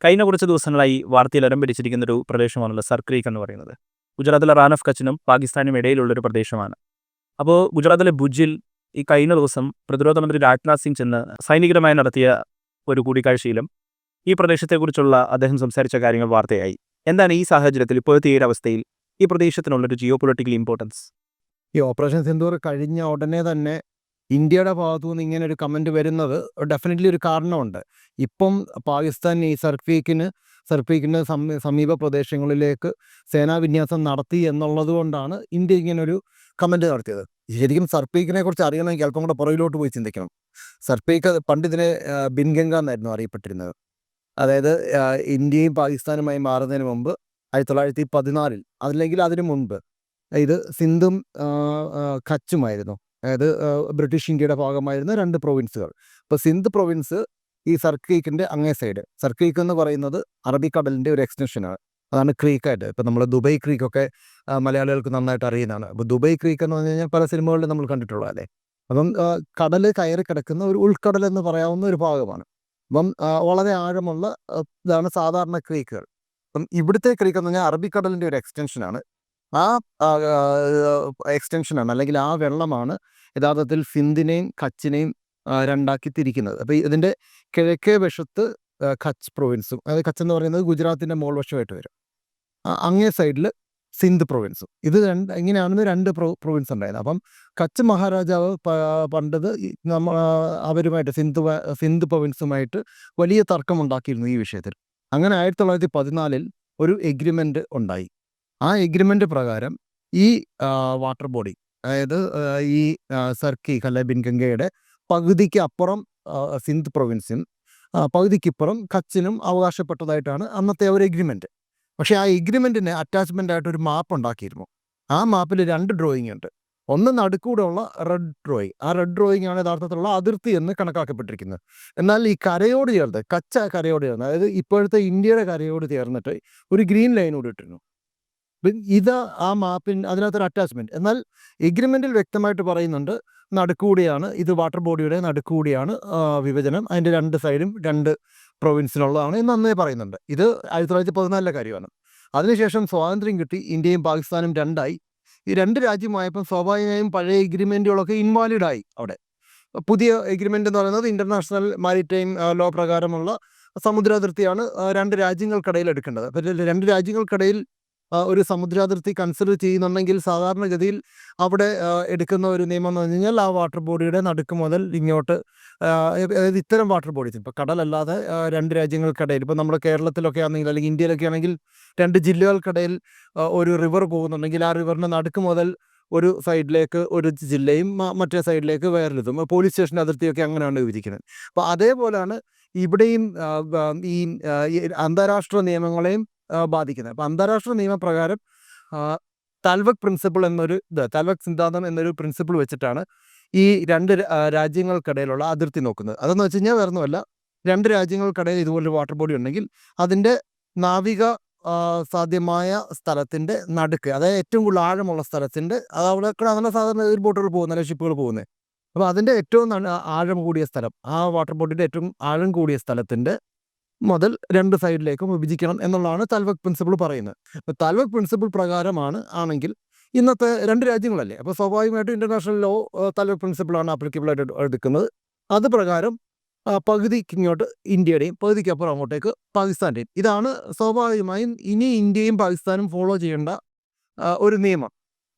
കഴിഞ്ഞ കുറച്ച് ദിവസങ്ങളായി വാർത്തയിൽ ഇടം പിടിച്ചിരിക്കുന്ന ഒരു പ്രദേശമാണല്ലോ സർ ക്രീക്ക് എന്ന് പറയുന്നത്. ഗുജറാത്തിലെ റാൻ ഓഫ് കച്ചിനും പാകിസ്ഥാനും ഇടയിലുള്ളൊരു പ്രദേശമാണ്. അപ്പോൾ ഗുജറാത്തിലെ ഭുജിൽ ഈ കഴിഞ്ഞ ദിവസം പ്രതിരോധ മന്ത്രി രാജ്നാഥ് സിംഗ് ചെന്ന് സൈനികരുമായി നടത്തിയ ഒരു കൂടിക്കാഴ്ചയിലും ഈ പ്രദേശത്തെക്കുറിച്ചുള്ള അദ്ദേഹം സംസാരിച്ച കാര്യങ്ങൾ വാർത്തയായി. എന്താണ് ഈ സാഹചര്യത്തിൽ ഇപ്പോഴത്തെ ഈ ഒരു അവസ്ഥയിൽ ഈ പ്രദേശത്തിനുള്ളൊരു ജിയോ പൊളിറ്റിക്കൽ ഇമ്പോർട്ടൻസ്? ഈ ഓപ്പറേഷൻ സിന്ദൂർ കഴിഞ്ഞ ഉടനെ തന്നെ ഇന്ത്യയുടെ ഭാഗത്തു നിന്ന് ഇങ്ങനെ ഒരു കമൻറ്റ് വരുന്നത് ഡെഫിനറ്റ്ലി ഒരു കാരണമുണ്ട്. ഇപ്പം പാകിസ്ഥാൻ ഈ സർഫീക്കിന് സമീപ പ്രദേശങ്ങളിലേക്ക് സേനാവിന്യാസം നടത്തി എന്നുള്ളത് കൊണ്ടാണ് ഇന്ത്യ ഇങ്ങനൊരു കമൻറ്റ് നടത്തിയത്. ശരിക്കും സർഫീക്കിനെ കുറിച്ച് അറിയണമെങ്കിൽ അല്പം കൂടെ പുറകിലോട്ട് പോയി ചിന്തിക്കണം. സർഫീക്ക് പണ്ട് ഇതിനെ ബിൻഗംഗ എന്നായിരുന്നു അറിയപ്പെട്ടിരുന്നത്. അതായത് ഇന്ത്യയും പാകിസ്ഥാനുമായി മാറുന്നതിന് മുമ്പ് 1914 അല്ലെങ്കിൽ അതിനു മുൻപ് ഇത് സിന്ധും കച്ചുമായിരുന്നു. അതായത് ബ്രിട്ടീഷ് ഇന്ത്യയുടെ ഭാഗമായിരുന്ന രണ്ട് പ്രൊവിൻസുകൾ. ഇപ്പോൾ സിന്ധ് പ്രൊവിൻസ് ഈ സർക്രീക്കിൻ്റെ അങ്ങേ സൈഡ്. സർക്രീക്ക് എന്ന് പറയുന്നത് അറബിക്കടലിൻ്റെ ഒരു എക്സ്റ്റൻഷനാണ്. അതാണ് ക്രീക്കായിട്ട്. ഇപ്പോൾ നമ്മൾ ദുബൈ ക്രീക്കൊക്കെ മലയാളികൾക്ക് നന്നായിട്ട് അറിയുന്നതാണ്. അപ്പോൾ ദുബൈ ക്രീക്ക് എന്ന് പറഞ്ഞു കഴിഞ്ഞാൽ പല സിനിമകളിലും നമ്മൾ കണ്ടിട്ടുള്ളതല്ലേ. അപ്പം കടൽ കയറി കിടക്കുന്ന ഒരു ഉൾക്കടൽ എന്ന് പറയാവുന്ന ഒരു ഭാഗമാണ്. അപ്പം വളരെ ആഴമുള്ള ഇതാണ് സാധാരണ ക്രീക്കുകൾ. അപ്പം ഇവിടുത്തെ ക്രീക്ക് എന്ന് പറഞ്ഞാൽ അറബിക്കടലിൻ്റെ ഒരു എക്സ്റ്റൻഷനാണ്. ആ എക്സ്റ്റൻഷനാണ് അല്ലെങ്കിൽ ആ വെള്ളമാണ് യഥാർത്ഥത്തിൽ സിന്ധിനെയും കച്ചിനെയും രണ്ടാക്കി തിരിക്കുന്നത്. അപ്പോൾ ഇതിൻ്റെ കിഴക്കേ വശത്ത് കച്ച് പ്രൊവിൻസും, അതായത് കച്ച് എന്ന് പറയുന്നത് ഗുജറാത്തിൻ്റെ മോൾ വശമായിട്ട് വരും. അങ്ങേ സൈഡിൽ സിന്ധ് പ്രൊവിൻസും. ഇത് ഇങ്ങനെയാണെന്ന് രണ്ട് പ്രൊവിൻസ് ഉണ്ടായത്. അപ്പം കച്ച് മഹാരാജാവ് പണ്ടത് അവരുമായിട്ട് സിന്ധ് പ്രൊവിൻസുമായിട്ട് വലിയ തർക്കമുണ്ടാക്കിയിരുന്നു ഈ വിഷയത്തിൽ. അങ്ങനെ 1914 ഒരു എഗ്രിമെൻ്റ് ഉണ്ടായി. ആ എഗ്രിമെൻ്റ് പ്രകാരം ഈ വാട്ടർ ബോഡി, അതായത് ഈ സർക്കീക്ക് അല്ലെ ബിൻഗംഗയുടെ പകുതിക്ക് അപ്പുറം സിന്ധ് പ്രൊവിൻസും പകുതിക്കിപ്പുറം കച്ചിനും അവകാശപ്പെട്ടതായിട്ടാണ് അന്നത്തെ ഒരു എഗ്രിമെൻറ്റ്. പക്ഷേ ആ എഗ്രിമെൻറ്റിന് അറ്റാച്ച്മെൻ്റ് ആയിട്ട് ഒരു മാപ്പ് ഉണ്ടാക്കിയിരുന്നു. ആ മാപ്പിൽ 2 ഡ്രോയിങ് ഉണ്ട്. ഒന്ന് നടുക്കൂടെയുള്ള റെഡ് ഡ്രോയിങ്. ആ റെഡ് ഡ്രോയിങ് ആണ് യഥാർത്ഥത്തിലുള്ള അതിർത്തി എന്ന് കണക്കാക്കപ്പെട്ടിരിക്കുന്നത്. എന്നാൽ ഈ കരയോട് ചേർത്ത് കച്ച കരയോട് ചേർന്ന്, അതായത് ഇപ്പോഴത്തെ ഇന്ത്യയുടെ കരയോട് ചേർന്നിട്ട് ഒരു ഗ്രീൻ ലൈനോട് ഇട്ടിരുന്നു. ഇത് ആ അതിനകത്തൊരു അറ്റാച്ച്മെൻറ്റ്. എന്നാൽ എഗ്രിമെൻറ്റിൽ വ്യക്തമായിട്ട് പറയുന്നുണ്ട് നടുക്കൂടിയാണ് ഇത്, വാട്ടർ ബോഡിയുടെ നടുക്കൂടിയാണ് വിഭജനം. അതിൻ്റെ 2 സൈഡും 2 പ്രൊവിൻസിനുള്ളതാണ് എന്ന് അന്നേ പറയുന്നുണ്ട്. ഇത് 1914 കാര്യമാണ്. അതിനുശേഷം സ്വാതന്ത്ര്യം കിട്ടി, ഇന്ത്യയും പാകിസ്ഥാനും രണ്ടായി. ഈ 2 രാജ്യമായപ്പം സ്വാഭാവികമായും പഴയ എഗ്രിമെൻറ്റുകളൊക്കെ ഇൻവാലിഡായി. അവിടെ പുതിയ എഗ്രിമെൻ്റ് എന്ന് പറയുന്നത് ഇൻ്റർനാഷണൽ മാരിടൈം ലോ പ്രകാരമുള്ള സമുദ്രാതിർത്തിയാണ് 2 രാജ്യങ്ങൾക്കിടയിൽ എടുക്കേണ്ടത്. അപ്പോൾ 2 രാജ്യങ്ങൾക്കിടയിൽ ഒരു സമുദ്രാതിർത്തി കൺസിഡർ ചെയ്യുന്നുണ്ടെങ്കിൽ സാധാരണഗതിയിൽ അവിടെ എടുക്കുന്ന ഒരു നിയമം എന്ന് പറഞ്ഞു കഴിഞ്ഞാൽ ആ വാട്ടർ ബോഡിയുടെ നടുക്ക് മുതൽ ഇങ്ങോട്ട്, അതായത് ഇത്തരം വാട്ടർ ബോഡീസ് ഇപ്പോൾ കടലല്ലാതെ 2 രാജ്യങ്ങൾക്കിടയിൽ, ഇപ്പോൾ നമ്മുടെ കേരളത്തിലൊക്കെ ആണെങ്കിൽ അല്ലെങ്കിൽ ഇന്ത്യയിലൊക്കെ ആണെങ്കിൽ 2 ജില്ലകൾക്കിടയിൽ ഒരു റിവർ പോകുന്നുണ്ടെങ്കിൽ ആ റിവറിൻ്റെ നടുക്ക് മുതൽ ഒരു സൈഡിലേക്ക് ഒരു ജില്ലയും മറ്റേ സൈഡിലേക്ക് വേറൊരിതും, പോലീസ് സ്റ്റേഷൻ അതിർത്തിയൊക്കെ അങ്ങനെയാണ് വിഭജിക്കുന്നത്. അപ്പോൾ അതേപോലെയാണ് ഇവിടെയും ഈ അന്താരാഷ്ട്ര നിയമങ്ങളെയും ബാധിക്കുന്നത്. അപ്പോൾ അന്താരാഷ്ട്ര നിയമപ്രകാരം താൽവക് പ്രിൻസിപ്പിൾ താൽവക് സിദ്ധാന്തം എന്നൊരു പ്രിൻസിപ്പിൾ വെച്ചിട്ടാണ് ഈ 2 രാജ്യങ്ങൾക്കിടയിലുള്ള അതിർത്തി നോക്കുന്നത്. അതെന്ന് വെച്ച് കഴിഞ്ഞാൽ വേറൊന്നുമല്ല, 2 രാജ്യങ്ങൾക്കിടയിൽ ഇതുപോലൊരു വാട്ടർ ബോഡി ഉണ്ടെങ്കിൽ അതിൻ്റെ നാവിക സാധ്യമായ സ്ഥലത്തിൻ്റെ നടുക്ക്, അതായത് ഏറ്റവും കൂടുതൽ ആഴമുള്ള സ്ഥലത്തിൻ്റെ, അത് അവിടെ അങ്ങനെ സാധാരണ ബോട്ടുകൾ പോകുന്നത്, അല്ലെങ്കിൽ ഷിപ്പുകൾ പോകുന്നത്. അപ്പോൾ അതിൻ്റെ ഏറ്റവും ആഴം കൂടിയ സ്ഥലം, ആ വാട്ടർ ബോഡിയുടെ ഏറ്റവും ആഴം കൂടിയ സ്ഥലത്തിൻ്റെ മുതൽ 2 സൈഡിലേക്കും വിഭജിക്കണം എന്നുള്ളതാണ് താൽവക് പ്രിൻസിപ്പിൾ പറയുന്നത്. അപ്പോൾ താൽവക് പ്രിൻസിപ്പിൾ ആണെങ്കിൽ ഇന്നത്തെ 2 രാജ്യങ്ങളല്ലേ, അപ്പോൾ സ്വാഭാവികമായിട്ടും ഇൻ്റർനാഷണൽ ലോ താൽവക് പ്രിൻസിപ്പിളാണ് ആപ്ലിക്കബിളായിട്ട് എടുക്കുന്നത്. അത് പ്രകാരം പകുതിക്ക് ഇങ്ങോട്ട് ഇന്ത്യയുടെയും പകുതിക്കപ്പുറം അങ്ങോട്ടേക്ക് പാകിസ്ഥാൻ്റെയും. ഇതാണ് സ്വാഭാവികമായും ഇനി ഇന്ത്യയും പാകിസ്ഥാനും ഫോളോ ചെയ്യേണ്ട ഒരു നിയമം.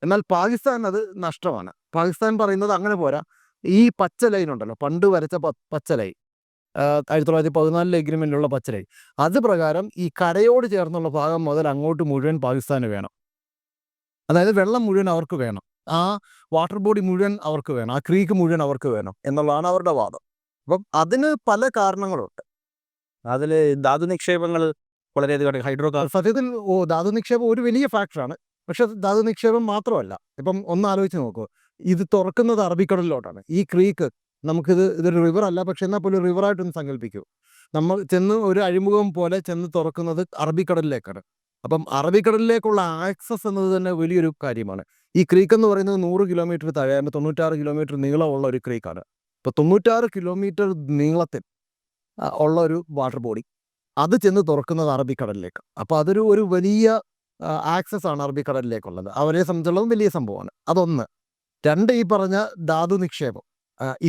എന്നാൽ പാകിസ്ഥാൻ അത് നഷ്ടമാണ്. പാകിസ്ഥാൻ പറയുന്നത് അങ്ങനെ പോരാ, ഈ പച്ച ലൈൻ ഉണ്ടല്ലോ, പണ്ട് വരച്ച പച്ച ലൈൻ, 1914 എഗ്രിമെൻറ്റിലുള്ള പച്ച ലൈൻ, അത് പ്രകാരം ഈ കരയോട് ചേർന്നുള്ള ഭാഗം മുതൽ അങ്ങോട്ട് മുഴുവൻ പാകിസ്ഥാന് വേണം. അതായത് വെള്ളം മുഴുവൻ അവർക്ക് വേണം, ആ വാട്ടർ ബോഡി മുഴുവൻ അവർക്ക് വേണം, ആ ക്രീക്ക് മുഴുവൻ അവർക്ക് വേണം എന്നുള്ളതാണ് അവരുടെ വാദം. അപ്പം അതിന് പല കാരണങ്ങളുണ്ട്. അതിൽ ധാതു നിക്ഷേപങ്ങൾ വളരെയധികം ഹൈഡ്രോ സത്യത്തിൽ ധാതു നിക്ഷേപം ഒരു വലിയ ഫാക്ടറാണ്. പക്ഷെ ധാതു നിക്ഷേപം മാത്രമല്ല. ഇപ്പം ഒന്ന് ആലോചിച്ച് നോക്കൂ, ഇത് തുറക്കുന്നത് അറബിക്കടലിലോട്ടാണ്. ഈ ക്രീക്ക് ഇതൊരു റിവർ അല്ല, പക്ഷെ എന്നാൽ പോലും റിവറായിട്ടൊന്ന് സങ്കല്പിക്കൂ. നമ്മൾ ചെന്ന് ഒരു അഴിമുഖം പോലെ ചെന്ന് തുറക്കുന്നത് അറബിക്കടലിലേക്കാണ്. അപ്പം അറബിക്കടലിലേക്കുള്ള ആക്സസ് എന്നത് തന്നെ വലിയൊരു കാര്യമാണ്. ഈ ക്രീക്ക് എന്ന് പറയുന്നത് 100 കിലോമീറ്റർ താഴെ, 96 കിലോമീറ്റർ നീളമുള്ള ഒരു ക്രീക്കാണ്. ഇപ്പോൾ 96 കിലോമീറ്റർ നീളത്തിൽ ഉള്ള ഒരു വാട്ടർ ബോഡി, അത് ചെന്ന് തുറക്കുന്നത് അറബിക്കടലിലേക്ക്. അപ്പോൾ അതൊരു ഒരു വലിയ ആക്സസ് ആണ് അറബിക്കടലിലേക്കുള്ളത്. അവരെ സംബന്ധിച്ചിടത്തോളം വലിയ സംഭവമാണ്. അതൊന്ന്. 2 ഈ പറഞ്ഞ ധാതു നിക്ഷേപം.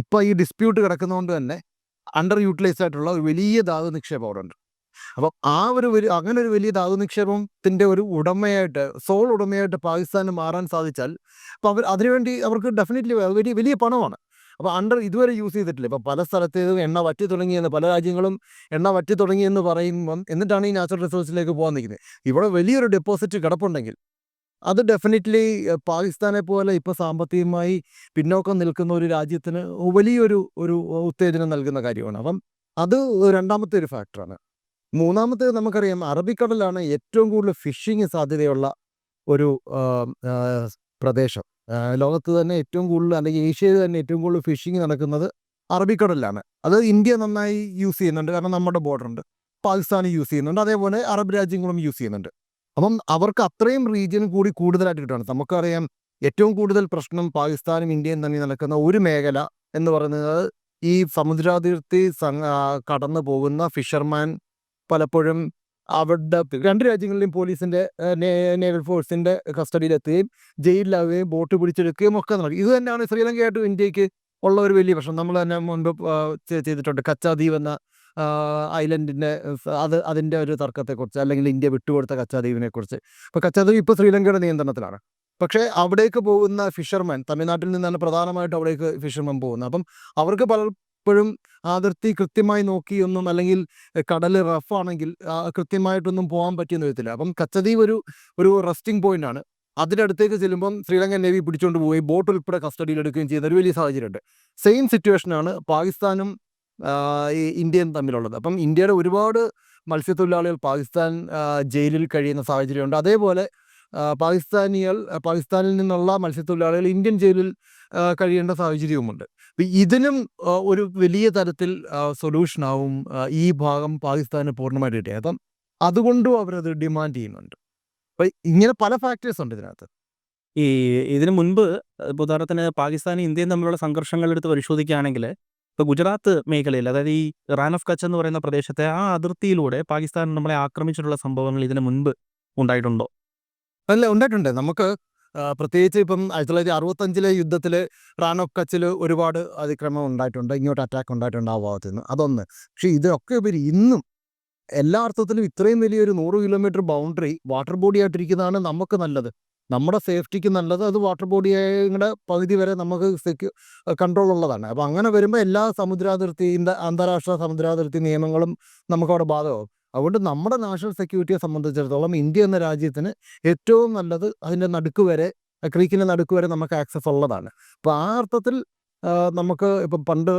ഇപ്പോൾ ഈ ഡിസ്പ്യൂട്ട് കിടക്കുന്നതുകൊണ്ട് തന്നെ അണ്ടർ യൂട്ടിലൈസ്ഡ് ആയിട്ടുള്ള ഒരു വലിയ ധാതു നിക്ഷേപം അവിടെ ഉണ്ട്. അപ്പം ആ ഒരു അങ്ങനെ ഒരു വലിയ ധാതു നിക്ഷേപത്തിൻ്റെ ഒരു ഉടമയായിട്ട് ഉടമയായിട്ട് പാകിസ്ഥാന് മാറാൻ സാധിച്ചാൽ അപ്പോൾ അതിനുവേണ്ടി അവർക്ക് ഡെഫിനറ്റ്ലി വലിയ വലിയ പണമാണ്. അപ്പോൾ ഇതുവരെ യൂസ് ചെയ്തിട്ടില്ല. ഇപ്പോൾ പല സ്ഥലത്തേതും എണ്ണ വറ്റി തുടങ്ങിയെന്ന് പല രാജ്യങ്ങളും എണ്ണ വറ്റി തുടങ്ങിയെന്ന് പറയുമ്പം എന്നിട്ടാണ് ഈ നാച്ചുറൽ റിസോഴ്സിലേക്ക് പോകാൻ നിൽക്കുന്നത്. ഇവിടെ വലിയൊരു ഡെപ്പോസിറ്റ് കിടപ്പുണ്ടെങ്കിൽ അത് ഡെഫിനറ്റ്ലി പാകിസ്ഥാനെ പോലെ ഇപ്പോൾ സാമ്പത്തികമായി പിന്നോക്കം നിൽക്കുന്ന ഒരു രാജ്യത്തിന് വലിയൊരു ഉത്തേജനം നൽകുന്ന കാര്യമാണ്. അപ്പം അത് രണ്ടാമത്തെ ഒരു ഫാക്ടറാണ്. മൂന്നാമത്തേത് നമുക്കറിയാം അറബിക്കടലാണ് ഏറ്റവും കൂടുതൽ ഫിഷിങ് സാധ്യതയുള്ള ഒരു പ്രദേശം. ലോകത്ത് തന്നെ ഏറ്റവും കൂടുതൽ അല്ലെങ്കിൽ ഏഷ്യയിൽ തന്നെ ഏറ്റവും കൂടുതൽ ഫിഷിങ് നടക്കുന്നത് അറബിക്കടലിലാണ്. അത് ഇന്ത്യ നന്നായി യൂസ് ചെയ്യുന്നുണ്ട്, കാരണം നമ്മുടെ ബോർഡറുണ്ട്. പാകിസ്ഥാൻ യൂസ് ചെയ്യുന്നുണ്ട്, അതേപോലെ അറബ് രാജ്യങ്ങളും യൂസ് ചെയ്യുന്നുണ്ട്. അപ്പം അവർക്ക് അത്രയും റീജിയൻ കൂടി കൂടുതലായിട്ട് കിട്ടുകയാണ്. നമുക്കറിയാം ഏറ്റവും കൂടുതൽ പ്രശ്നം പാകിസ്ഥാനും ഇന്ത്യയും തമ്മിൽ നടക്കുന്ന ഒരു മേഖല എന്ന് പറയുന്നത് ഈ സമുദ്രാതിർത്തി കടന്നു പോകുന്ന ഫിഷർമാൻ പലപ്പോഴും അവരുടെ 2 രാജ്യങ്ങളിലെയും പോലീസിൻ്റെ നേവൽ ഫോഴ്സിൻ്റെ കസ്റ്റഡിയിലെത്തുകയും ജയിലിലാവുകയും ബോട്ട് പിടിച്ചെടുക്കുകയും ഒക്കെ നടക്കും. ഇത് തന്നെയാണ് ശ്രീലങ്കയായിട്ടും ഇന്ത്യക്ക് ഉള്ള ഒരു വലിയ പ്രശ്നം. നമ്മൾ തന്നെ മുൻപ് ചെയ്തിട്ടുണ്ട് കച്ചാദ്വീപ് എന്ന ഐലൻഡിൻ്റെ അതിൻ്റെ ഒരു തർക്കത്തെക്കുറിച്ച്, അല്ലെങ്കിൽ ഇന്ത്യ വിട്ടുകൊടുത്ത കച്ചാദ്വീപിനെക്കുറിച്ച്. അപ്പോൾ കച്ചാദ്വീപ് ഇപ്പോൾ ശ്രീലങ്കയുടെ നിയന്ത്രണത്തിലാണ്. പക്ഷേ അവിടേക്ക് പോകുന്ന ഫിഷർമാൻ തമിഴ്നാട്ടിൽ നിന്നാണ് പ്രധാനമായിട്ടും അവിടേക്ക് ഫിഷർമാൻ പോകുന്നത്. അപ്പം അവർക്ക് പലപ്പോഴും അതിർത്തി കൃത്യമായി നോക്കിയൊന്നും, അല്ലെങ്കിൽ കടൽ റഫാണെങ്കിൽ കൃത്യമായിട്ടൊന്നും പോകാൻ പറ്റിയെന്ന് വരത്തില്ല. അപ്പം കച്ചദ്വീപ് ഒരു റെസ്റ്റിംഗ് പോയിന്റാണ്. അതിൻ്റെ അടുത്തേക്ക് ചെല്ലുമ്പം ശ്രീലങ്കൻ നേവി പിടിച്ചുകൊണ്ട് പോവുകയും ബോട്ട് ഉൾപ്പെടെ കസ്റ്റഡിയിൽ എടുക്കുകയും ചെയ്യുന്ന ഒരു വലിയ സാഹചര്യമുണ്ട്. സെയിം സിറ്റുവേഷനാണ് പാകിസ്ഥാനും ഈ ഇന്ത്യയും തമ്മിലുള്ളത്. അപ്പം ഇന്ത്യയുടെ ഒരുപാട് മത്സ്യത്തൊഴിലാളികൾ ജയിലിൽ കഴിയുന്ന സാഹചര്യമുണ്ട്. അതേപോലെ പാകിസ്ഥാനിൽ നിന്നുള്ള മത്സ്യത്തൊഴിലാളികൾ ഇന്ത്യൻ ജയിലിൽ കഴിയേണ്ട സാഹചര്യവുമുണ്ട്. ഇതിനും ഒരു വലിയ തരത്തിൽ സൊല്യൂഷനാവും ഈ ഭാഗം പാകിസ്ഥാന് പൂർണ്ണമായിട്ട് കിട്ടിയത്. അപ്പം അതുകൊണ്ടും അവരത് ഡിമാൻഡ് ചെയ്യുന്നുണ്ട്. അപ്പം ഇങ്ങനെ പല ഫാക്ടേഴ്സ് ഉണ്ട് ഇതിനകത്ത്. ഇതിനു മുൻപ് ഉദാഹരണത്തിന് പാകിസ്ഥാനും ഇന്ത്യയും തമ്മിലുള്ള സംഘർഷങ്ങൾ എടുത്ത് പരിശോധിക്കുകയാണെങ്കിൽ ഇപ്പോൾ ഗുജറാത്ത് മേഖലയിൽ, അതായത് ഈ റാൻ ഓഫ് കച്ച് എന്ന് പറയുന്ന പ്രദേശത്തെ ആ അതിർത്തിയിലൂടെ പാകിസ്ഥാൻ നമ്മളെ ആക്രമിച്ചിട്ടുള്ള സംഭവങ്ങൾ ഇതിനു മുൻപ് ഉണ്ടായിട്ടുണ്ടോ? അല്ല, ഉണ്ടായിട്ടുണ്ട്. നമുക്ക് പ്രത്യേകിച്ച് ഇപ്പം 1965 യുദ്ധത്തിൽ റാൻ ഓഫ് കച്ചിൽ ഒരുപാട് അതിക്രമം ഉണ്ടായിട്ടുണ്ട്, ഇങ്ങോട്ട് അറ്റാക്ക് ഉണ്ടായിട്ടുണ്ട് ആ ഭാഗത്ത് നിന്ന്. അതൊന്ന്. പക്ഷേ ഇതൊക്കെ ഉപരി ഇന്നും എല്ലാ അർത്ഥത്തിലും ഇത്രയും വലിയൊരു 100 കിലോമീറ്റർ ബൗണ്ടറി വാട്ടർ ബോഡി ആയിട്ടിരിക്കുന്നതാണ് നമുക്ക് നല്ലത്, നമ്മുടെ സേഫ്റ്റിക്ക് നല്ലത്. അത് വാട്ടർ ബോഡിയുടെ പകുതി വരെ നമുക്ക് കൺട്രോൾ ഉള്ളതാണ്. അപ്പോൾ അങ്ങനെ വരുമ്പോൾ എല്ലാ അന്താരാഷ്ട്ര സമുദ്രാതിർത്തി നിയമങ്ങളും നമുക്കവിടെ ബാധകമാകും. അതുകൊണ്ട് നമ്മുടെ നാഷണൽ സെക്യൂരിറ്റിയെ സംബന്ധിച്ചിടത്തോളം ഇന്ത്യ എന്ന രാജ്യത്തിന് ഏറ്റവും നല്ലത് അതിൻ്റെ ക്രീക്കിൻ്റെ നടുക്ക് വരെ നമുക്ക് ആക്സസ് ഉള്ളതാണ്. അപ്പോൾ ആ അർത്ഥത്തിൽ നമുക്ക് ഇപ്പം പണ്ട്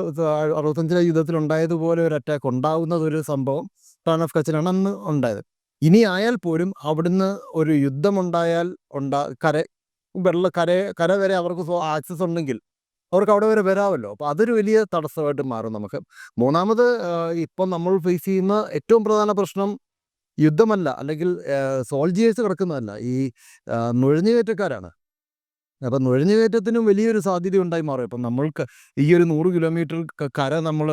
65 യുദ്ധത്തിൽ ഉണ്ടായതുപോലെ ഒരു അറ്റാക്ക് ഉണ്ടാകുന്നതൊരു സംഭവം റാൻ ഓഫ് കച്ചിലാണ് അന്ന് ഉണ്ടായത്. ഇനി ആയാൽ പോലും അവിടുന്ന് ഒരു യുദ്ധമുണ്ടായാൽ കര വരെ അവർക്ക് ആക്സസ് ഉണ്ടെങ്കിൽ അവർക്ക് അവിടെ വരെ വരാമല്ലോ. അപ്പോൾ അതൊരു വലിയ തടസ്സമായിട്ട് മാറും നമുക്ക്. മൂന്നാമത് ഇപ്പം നമ്മൾ ഫേസ് ചെയ്യുന്ന ഏറ്റവും പ്രധാന പ്രശ്നം യുദ്ധമല്ല, അല്ലെങ്കിൽ സോൾജിയേഴ്സ് കിടക്കുന്നതല്ല, ഈ നുഴഞ്ഞുകയറ്റക്കാരാണ്. അപ്പം നുഴഞ്ഞുകയറ്റത്തിനും വലിയൊരു സാധ്യത ഉണ്ടായി മാറും. ഇപ്പം നമ്മൾക്ക് ഈ ഒരു 100 കിലോമീറ്റർ കര നമ്മൾ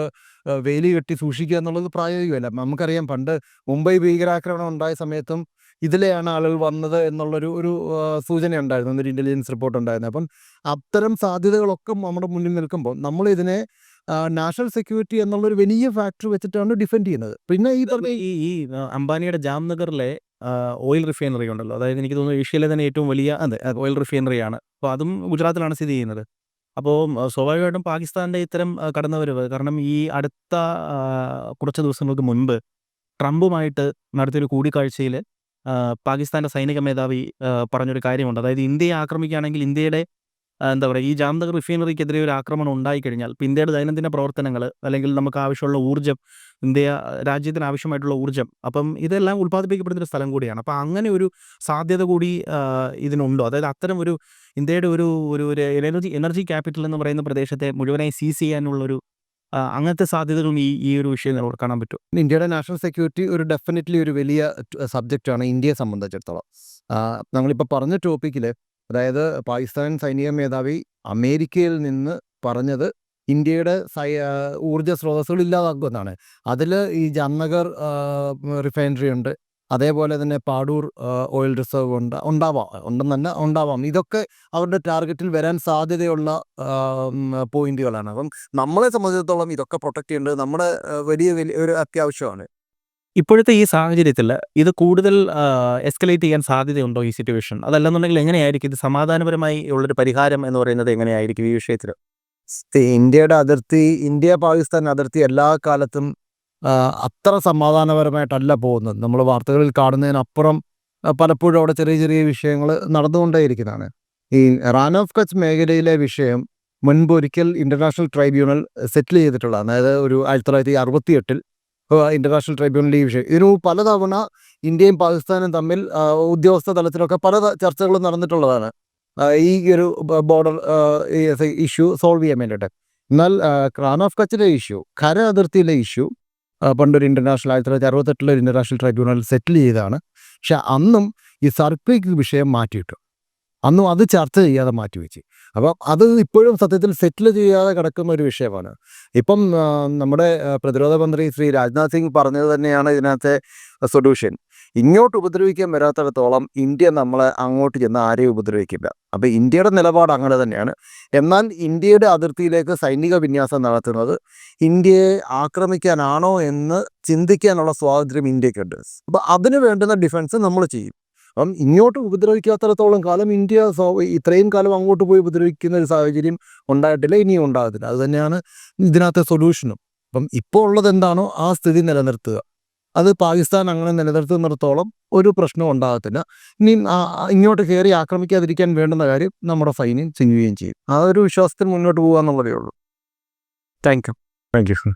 വേലി കെട്ടി സൂക്ഷിക്കുക എന്നുള്ളത് പ്രായോഗികമല്ല. നമുക്കറിയാം പണ്ട് മുംബൈ ഭീകരാക്രമണം ഉണ്ടായ സമയത്തും ഇതിലെയാണ് ആളുകൾ വന്നത് എന്നുള്ളൊരു സൂചന ഉണ്ടായിരുന്നു, എന്നൊരു ഇൻ്റലിജൻസ് റിപ്പോർട്ട് ഉണ്ടായിരുന്നു. അപ്പം അത്തരം സാധ്യതകളൊക്കെ നമ്മുടെ മുന്നിൽ നിൽക്കുമ്പോൾ നമ്മളിതിനെ നാഷണൽ സെക്യൂരിറ്റി എന്നുള്ളൊരു വലിയ ഫാക്ടർ വെച്ചിട്ടാണ് ഡിഫെൻഡ് ചെയ്യുന്നത്. പിന്നെ ഈ അംബാനിയുടെ ജാംനഗറിലെ ഓയിൽ റിഫൈനറി ഉണ്ടല്ലോ, അതായത് എനിക്ക് തോന്നുന്നു ഏഷ്യയിലെ തന്നെ ഏറ്റവും വലിയ ഓയിൽ റിഫൈനറിയാണ്. അപ്പോൾ അതും ഗുജറാത്തിലാണ് സ്ഥിതി ചെയ്യുന്നത്. അപ്പോൾ സ്വാഭാവികമായിട്ടും പാകിസ്ഥാൻ്റെ ഇത്തരം കടന്നുവരവ്, കാരണം ഈ അടുത്ത കുറച്ച് ദിവസങ്ങൾക്ക് മുൻപ് ട്രംപുമായിട്ട് നടത്തിയൊരു കൂടിക്കാഴ്ചയിൽ പാകിസ്ഥാൻ്റെ സൈനിക മേധാവി പറഞ്ഞൊരു കാര്യമുണ്ട്. അതായത് ഇന്ത്യയെ ആക്രമിക്കുകയാണെങ്കിൽ ഇന്ത്യയുടെ എന്താ പറയുക, ഈ ജാംനഗർ റിഫൈനറിക്കെതിരെ ഒരു ആക്രമണം ഉണ്ടായിക്കഴിഞ്ഞാൽ ഇന്ത്യയുടെ ദൈനംദിന പ്രവർത്തനങ്ങൾ, അല്ലെങ്കിൽ നമുക്ക് ആവശ്യമുള്ള ഊർജ്ജം, രാജ്യത്തിന് ആവശ്യമായിട്ടുള്ള ഊർജ്ജം, അപ്പം ഇതെല്ലാം ഉൽപ്പാദിപ്പിക്കപ്പെടുന്നൊരു സ്ഥലം കൂടിയാണ്. അപ്പോൾ അങ്ങനെ ഒരു സാധ്യത കൂടി ഇതിനുണ്ടോ? അതായത് അത്തരം ഇന്ത്യയുടെ ഒരു എനർജി ക്യാപിറ്റൽ എന്ന് പറയുന്ന പ്രദേശത്തെ മുഴുവനായി സീസ് ചെയ്യാനുള്ളൊരു അങ്ങനത്തെ സാധ്യതകളും ഈ ഒരു വിഷയം നമുക്ക് കാണാൻ പറ്റും. ഇന്ത്യയുടെ നാഷണൽ സെക്യൂരിറ്റി ഡെഫിനറ്റ്ലി ഒരു വലിയ സബ്ജക്റ്റാണ് ഇന്ത്യയെ സംബന്ധിച്ചിടത്തോളം. നമ്മളിപ്പോൾ പറഞ്ഞ ടോപ്പിക്കിൽ, അതായത് പാകിസ്ഥാൻ സൈനിക മേധാവി അമേരിക്കയിൽ നിന്ന് പറഞ്ഞത് ഇന്ത്യയുടെ ഊർജ്ജ സ്രോതസ്സുകൾ ഇല്ലാതാക്കുമെന്നാണ്. അതിൽ ഈ ജംനഗർ റിഫൈനറി ഉണ്ട്, അതേപോലെ തന്നെ പാടൂർ ഓയിൽ റിസർവ് ഉണ്ടാവാം. ഇതൊക്കെ അവരുടെ ടാർഗറ്റിൽ വരാൻ സാധ്യതയുള്ള പോയിന്റുകളാണ്. അപ്പം നമ്മളെ സംബന്ധിച്ചിടത്തോളം ഇതൊക്കെ പ്രൊട്ടക്ട് ചെയ്യേണ്ടത് നമ്മുടെ വലിയ ഒരു അത്യാവശ്യമാണ്. ഇപ്പോഴത്തെ ഈ സാഹചര്യത്തിൽ ഇത് കൂടുതൽ എസ്കലേറ്റ് ചെയ്യാൻ സാധ്യതയുണ്ടോ ഈ സിറ്റുവേഷൻ? അതല്ലെന്നുണ്ടെങ്കിൽ എങ്ങനെയായിരിക്കും ഇത് സമാധാനപരമായി ഉള്ളൊരു പരിഹാരം എന്ന് പറയുന്നത് എങ്ങനെയായിരിക്കും ഈ വിഷയത്തിൽ? ഇന്ത്യ പാകിസ്ഥാൻ അതിർത്തി എല്ലാ കാലത്തും അത്ര സമാധാനപരമായിട്ടല്ല പോകുന്നത്. നമ്മൾ വാർത്തകളിൽ കാണുന്നതിനപ്പുറം പലപ്പോഴും അവിടെ ചെറിയ ചെറിയ വിഷയങ്ങൾ നടന്നുകൊണ്ടേയിരിക്കുന്നതാണ്. ഈ റാൻ ഓഫ് കച്ച് മേഖലയിലെ വിഷയം മുൻപൊരിക്കൽ ഇൻ്റർനാഷണൽ ട്രൈബ്യൂണൽ സെറ്റിൽ ചെയ്തിട്ടുള്ളതാണ്. അതായത് ഒരു 1968 ഇൻ്റർനാഷണൽ ട്രൈബ്യൂണൽ ഈ വിഷയം ഇതിനു പലതവണ ഇന്ത്യയും പാകിസ്ഥാനും തമ്മിൽ ഉദ്യോഗസ്ഥ തലത്തിലൊക്കെ പല ചർച്ചകളും നടന്നിട്ടുള്ളതാണ് ഈ ഒരു ബോർഡർ ഇഷ്യൂ സോൾവ് ചെയ്യാൻ വേണ്ടിയിട്ട്. എന്നാൽ റാൻ ഓഫ് കച്ചിലെ ഇഷ്യൂ, കര അതിർത്തിയിലെ ഇഷ്യൂ പണ്ടൊരു ഇൻ്റർനാഷണൽ 1968 ഒരു ഇൻ്റർനാഷണൽ ട്രൈബ്യൂണൽ സെറ്റിൽ ചെയ്തതാണ്. പക്ഷെ അന്നും ഈ സർക്രീക്ക് വിഷയം മാറ്റിയിട്ടു. അന്നും അത് ചർച്ച ചെയ്യാതെ മാറ്റിവെച്ച്. അപ്പം അത് ഇപ്പോഴും സത്യത്തിൽ സെറ്റിൽ ചെയ്യാതെ കിടക്കുന്ന ഒരു വിഷയമാണ്. ഇപ്പം നമ്മുടെ പ്രതിരോധ മന്ത്രി ശ്രീ രാജ്നാഥ് സിംഗ് പറഞ്ഞത് തന്നെയാണ് ഇതിനകത്തെ സൊല്യൂഷൻ. ഇങ്ങോട്ട് ഉപദ്രവിക്കാൻ വരാത്തിടത്തോളം ഇന്ത്യ നമ്മളെ അങ്ങോട്ട് ചെന്ന് ആരെയും ഉപദ്രവിക്കില്ല. അപ്പോൾ ഇന്ത്യയുടെ നിലപാട് അങ്ങനെ തന്നെയാണ്. എന്നാൽ ഇന്ത്യയുടെ അതിർത്തിയിലേക്ക് സൈനിക വിന്യാസം നടത്തുന്നത് ഇന്ത്യയെ ആക്രമിക്കാനാണോ എന്ന് ചിന്തിക്കാനുള്ള സ്വാതന്ത്ര്യം ഇന്ത്യക്കുണ്ട്. അപ്പോൾ അതിന് വേണ്ടുന്ന ഡിഫൻസ് നമ്മൾ ചെയ്യും. അപ്പം ഇങ്ങോട്ട് ഉപദ്രവിക്കാത്തിടത്തോളം കാലം ഇന്ത്യ ഇത്രയും കാലം അങ്ങോട്ട് പോയി ഉപദ്രവിക്കുന്ന ഒരു സാഹചര്യം ഉണ്ടായിട്ടില്ല, ഇനിയും ഉണ്ടാകത്തില്ല. അത് തന്നെയാണ് ഇതിനകത്തെ സൊല്യൂഷനും. അപ്പം ഇപ്പോൾ ഉള്ളത് എന്താണോ ആ സ്ഥിതി നിലനിർത്തുക. അത് പാകിസ്ഥാൻ അങ്ങനെ നിലനിർത്തുന്നിടത്തോളം ഒരു പ്രശ്നവും ഉണ്ടാകത്തില്ല. ഇനി ഇങ്ങോട്ട് കയറി ആക്രമിക്കാതിരിക്കാൻ വേണ്ടുന്ന കാര്യം നമ്മുടെ സൈന്യം ചെയ്യുകയും ചെയ്യും. ആ ഒരു വിശ്വാസത്തിൽ മുന്നോട്ട് പോകുക എന്നുള്ളതേ ഉള്ളൂ. Thank you.